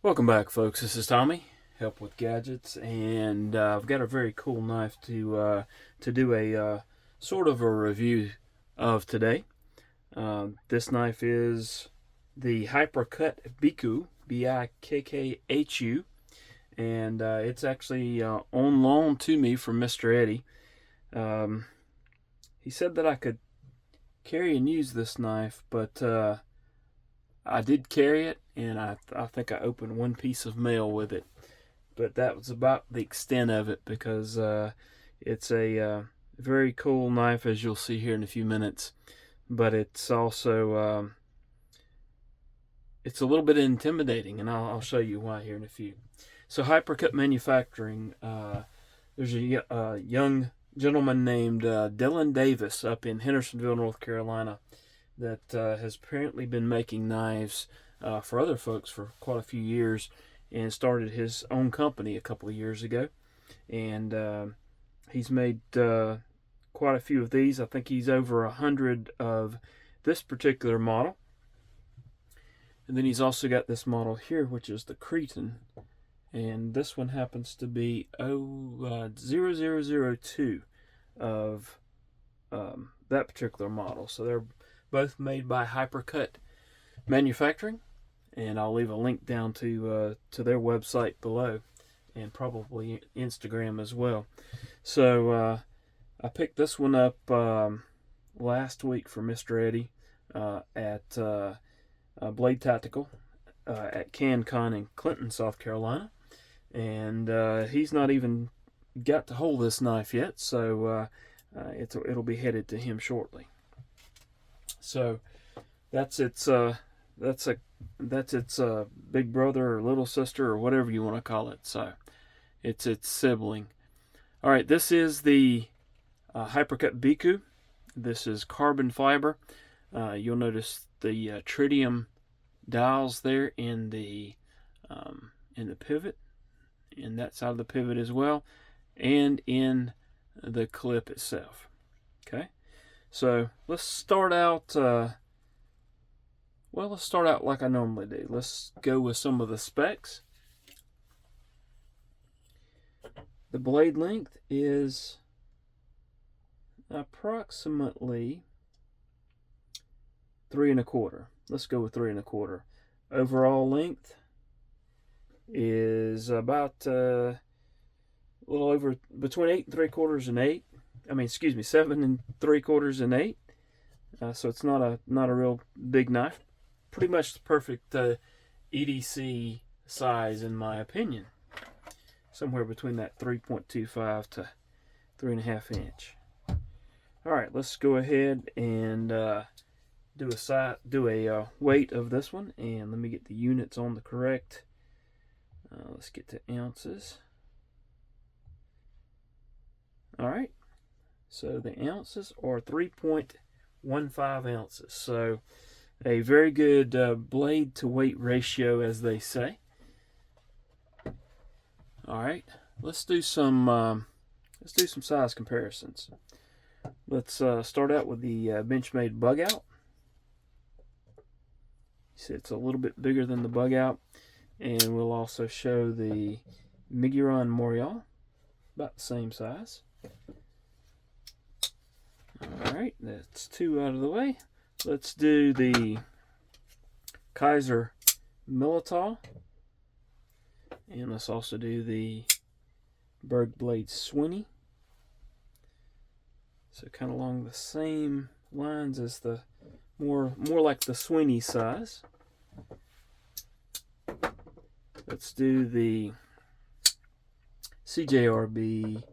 Welcome back, folks. This is Tommy, Help with Gadgets, and I've got a very cool knife to do a sort of a review of today. This knife is the Hypercut Bikkhu, Bikkhu, and it's actually on loan to me from Mr. Eddy. He said that I could carry and use this knife, but I did carry it, and I think I opened one piece of mail with it, but that was about the extent of it because it's a very cool knife, as you'll see here in a few minutes. But it's also it's a little bit intimidating, and I'll show you why here in a few. So Hypercut Manufacturing, there's a young gentleman named Dylan Davis up in Hendersonville, North Carolina, that has apparently been making knives for other folks for quite a few years, and started his own company a couple of years ago. And he's made quite a few of these. I think he's over 100 of this particular model. And then he's also got this model here, which is the Cretan. And this one happens to be 0002 of that particular model. So they're both made by Hypercut Manufacturing, and I'll leave a link down to their website below, and probably Instagram as well. So I picked this one up last week for Mr. Eddy at Blade Tactical at CanCon in Clinton, South Carolina, and he's not even got to hold this knife yet, so it'll be headed to him shortly. So that's its big brother or little sister or whatever you want to call it. So it's its sibling. All right, this is the Hypercut Biku. This is carbon fiber. You'll notice the tritium dials there in the pivot, in that side of the pivot as well, and in the clip itself. Okay. So let's start out, let's start out like I normally do. Let's go with some of the specs. The blade length is approximately 3 1/4. Let's go with 3 1/4. Overall length is about a little over between 8 3/4 and 8. 7 3/4 and 8. So it's not a real big knife. Pretty much the perfect EDC size in my opinion. Somewhere between that 3.25 to 3.5 inch. All right, let's go ahead and do a weight of this one, and let me get the units on the correct. Let's get to ounces. All right. So the ounces are 3.15 ounces. So a very good blade to weight ratio, as they say. All right, let's do some size comparisons. Let's start out with the Benchmade bug out. See, it's a little bit bigger than the bug out, and we'll also show the Miguron Morial, about the same size. Alright, that's 2 out of the way. Let's do the Kaiser Militao. And let's also do the Bergblade Sweeney. So kind of along the same lines as the more like the Sweeney size. Let's do the CJRB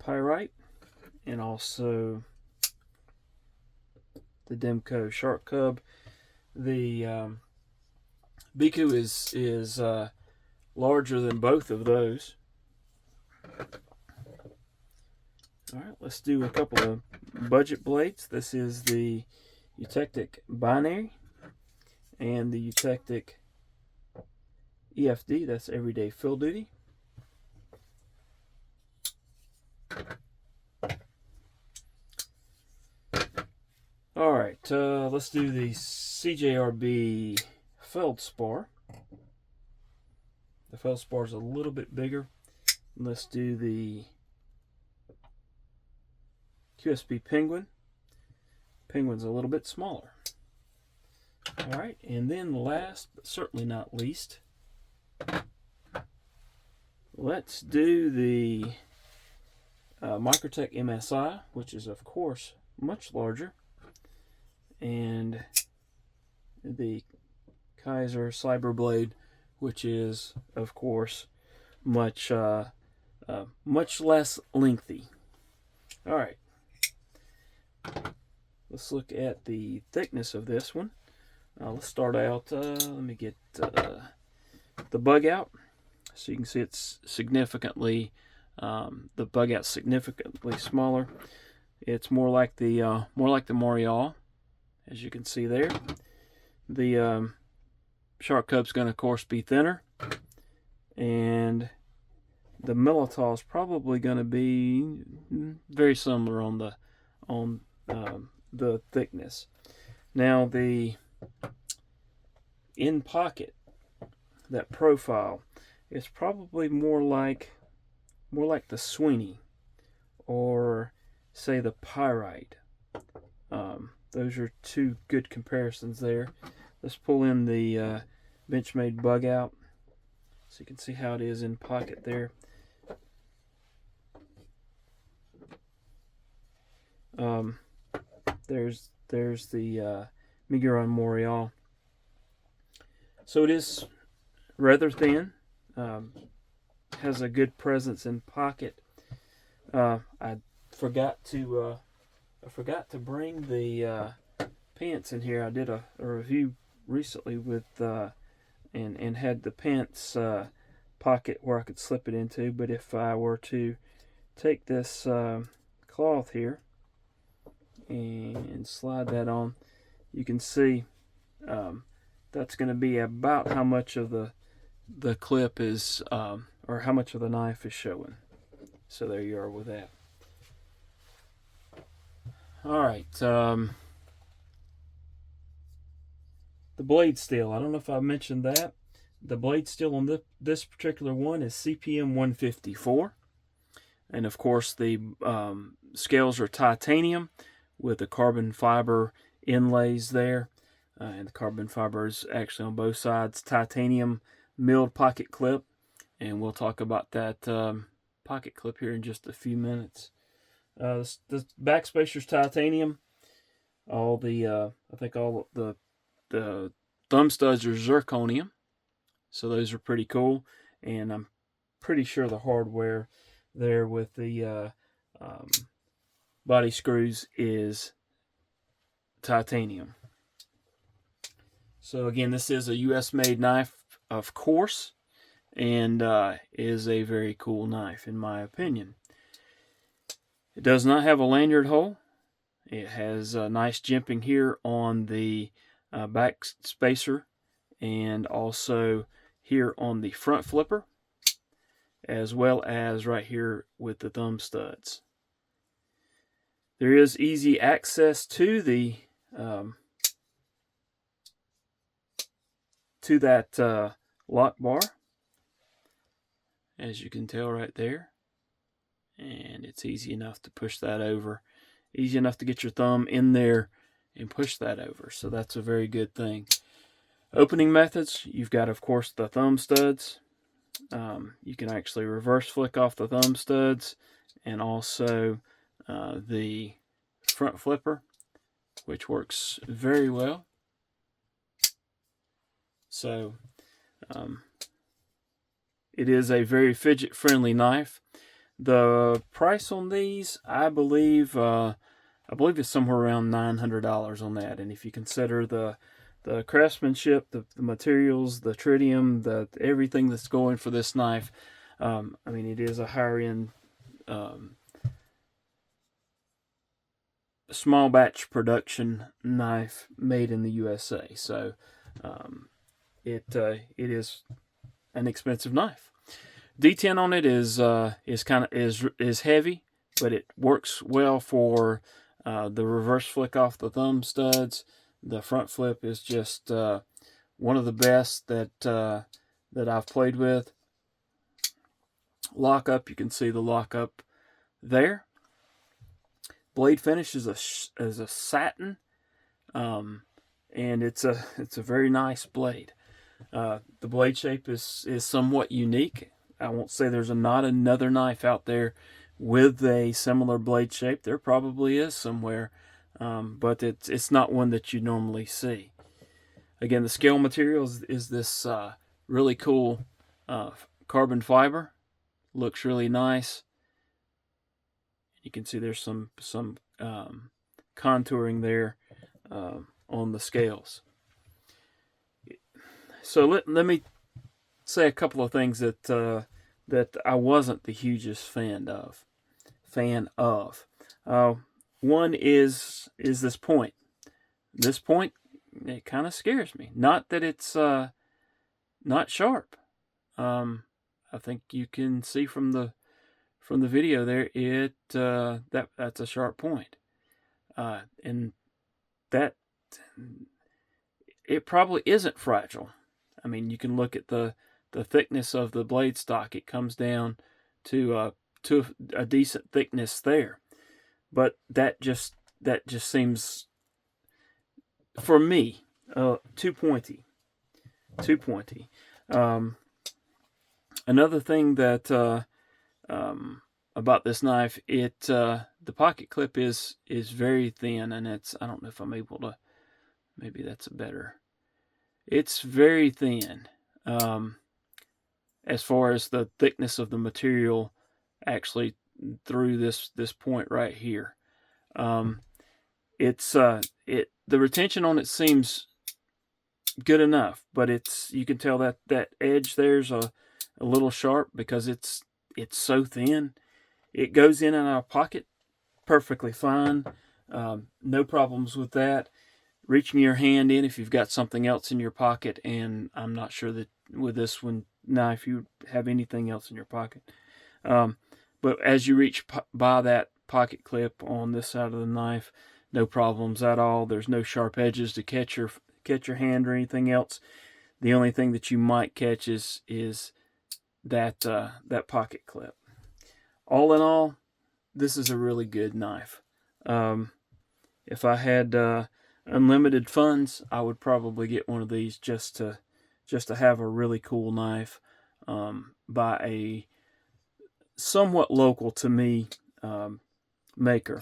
Pyrite, and also the Demco Shark Cub. The Biku is larger than both of those. All right, let's do a couple of budget blades. This is the Eutectic Binary and the Eutectic EFD. That's Everyday Field Duty. All right, let's do the CJRB Feldspar. The feldspar is a little bit bigger. Let's do the QSP Penguin. Penguin's a little bit smaller. Alright, and then last but certainly not least, let's do the Microtech MSI, which is of course much larger, and the Kaiser Cyberblade, which is of course much less lengthy. Alright, let's look at the thickness of this one. Let's start out, let me get the bug out. So you can see it's significantly, the bug out's significantly smaller. It's more like the Morial, as you can see there. The Shark Cub's going to of course be thinner, and the Militaw is probably going to be very similar on the thickness. Now the in pocket, that profile is probably more like the Sweeney, or say the Pyrite. Those are two good comparisons there. Let's pull in the Benchmade bug out so you can see how it is in pocket there. There's the Miguron Morial. So it is rather thin. Has a good presence in pocket. I forgot to bring the pants in here. I did a review recently with and had the pants pocket where I could slip it into. But if I were to take this cloth here and slide that on, you can see that's going to be about how much of the clip is, or how much of the knife is showing. So there you are with that. Alright, the blade steel. I don't know if I mentioned that. The blade steel on this particular one is CPM 154. And of course the scales are titanium with the carbon fiber inlays there. And the carbon fiber is actually on both sides. Titanium milled pocket clip. And we'll talk about that pocket clip here in just a few minutes. The back spacer's titanium. All the I think all the thumb studs are zirconium, so those are pretty cool. And I'm pretty sure the hardware there with the body screws is titanium. So again, this is a US made knife, of course, and is a very cool knife in my opinion. It does not have a lanyard hole. It has a nice jimping here on the back spacer, and also here on the front flipper, as well as right here with the thumb studs. There is easy access to the lock bar, as you can tell right there. And it's easy enough to push that over. Easy enough to get your thumb in there and push that over. So that's a very good thing. Opening methods, you've got of course the thumb studs. You can actually reverse flick off the thumb studs, and also the front flipper, which works very well. So it is a very fidget friendly knife. The price on these, I believe it's somewhere around $900 on that. And if you consider the craftsmanship, the materials, the tritium, everything that's going for this knife, I mean, it is a higher end, small batch production knife made in the USA. So it is an expensive knife. D10 on it is heavy, but it works well for the reverse flick off the thumb studs. The front flip is just one of the best that I've played with. Lockup, you can see the lockup there. Blade finish is a satin, and it's a very nice blade. The blade shape is somewhat unique. I won't say there's not another knife out there with a similar blade shape. There probably is somewhere, but it's not one that you normally see. Again, the scale material is this really cool carbon fiber. Looks really nice. You can see there's some contouring there on the scales. So let me say a couple of things that I wasn't the hugest fan of. One is this point. This point, it kind of scares me. Not that it's not sharp. I think you can see from the video there, that's a sharp point, and that it probably isn't fragile. I mean, you can look at the thickness of the blade stock. It comes down to a decent thickness there, but that just seems, for me, too pointy. Another thing that about this knife, the pocket clip is very thin, and I don't know if I'm able to, maybe that's a better. It's very thin as far as the thickness of the material actually through this point right here. The retention on it seems good enough, but you can tell that edge there's a little sharp because it's so thin. It goes in and out of pocket perfectly fine. No problems with that. Reaching your hand in if you've got something else in your pocket, and I'm not sure that with this one knife you have anything else in your pocket. But as you reach by that pocket clip on this side of the knife, no problems at all. There's no sharp edges to catch your hand or anything else. The only thing that you might catch is that pocket clip. All in all, this is a really good knife. If I had unlimited funds, I would probably get one of these just to have a really cool knife by a somewhat local to me maker.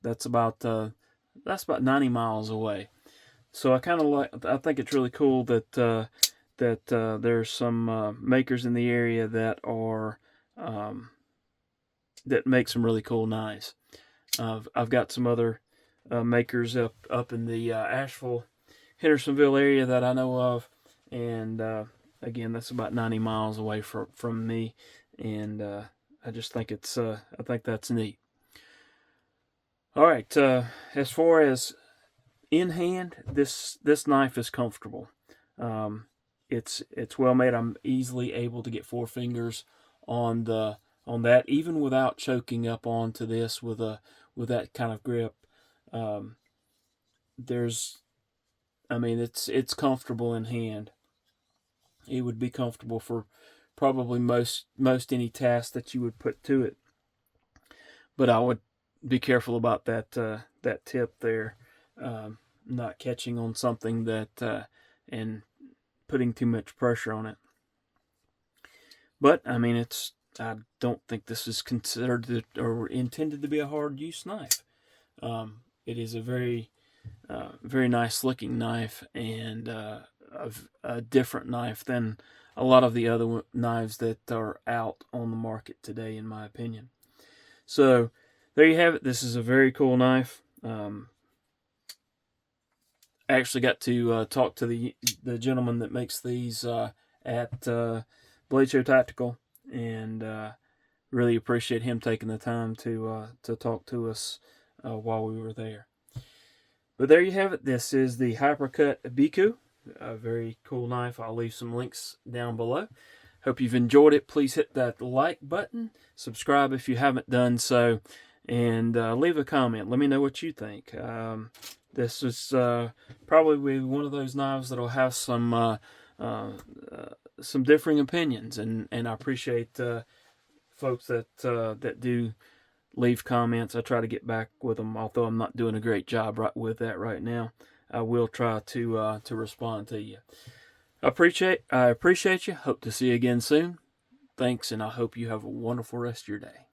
That's about 90 miles away. So I think it's really cool that there's some makers in the area that are that make some really cool knives. I've got some other makers up in the Asheville, Hendersonville area that I know of, and again, that's about 90 miles away from me, and I just think I think that's neat. All right, as far as in hand, this knife is comfortable. It's well made. I'm easily able to get 4 fingers on that, even without choking up onto this with that kind of grip. It's comfortable in hand. It would be comfortable for probably most any task that you would put to it. But I would be careful about that tip there, not catching on something and putting too much pressure on it. But I mean, I don't think this is considered or intended to be a hard use knife. It is a very nice looking knife, and a different knife than a lot of the other knives that are out on the market today, in my opinion. So there you have it. This is a very cool knife. I actually got to talk to the gentleman that makes these at Blade Show Tactical, and really appreciate him taking the time to talk to us while we were there. But there you have it. This is the Hypercut Biku. A very cool knife. I'll leave some links down below. Hope you've enjoyed it. Please hit that like button. Subscribe if you haven't done so. and leave a comment. Let me know what you think. This is probably one of those knives that'll have some differing opinions, and I appreciate folks that do leave comments. I try to get back with them, although I'm not doing a great job with that right now. I will try to respond to you. I appreciate you. Hope to see you again soon. Thanks, and I hope you have a wonderful rest of your day.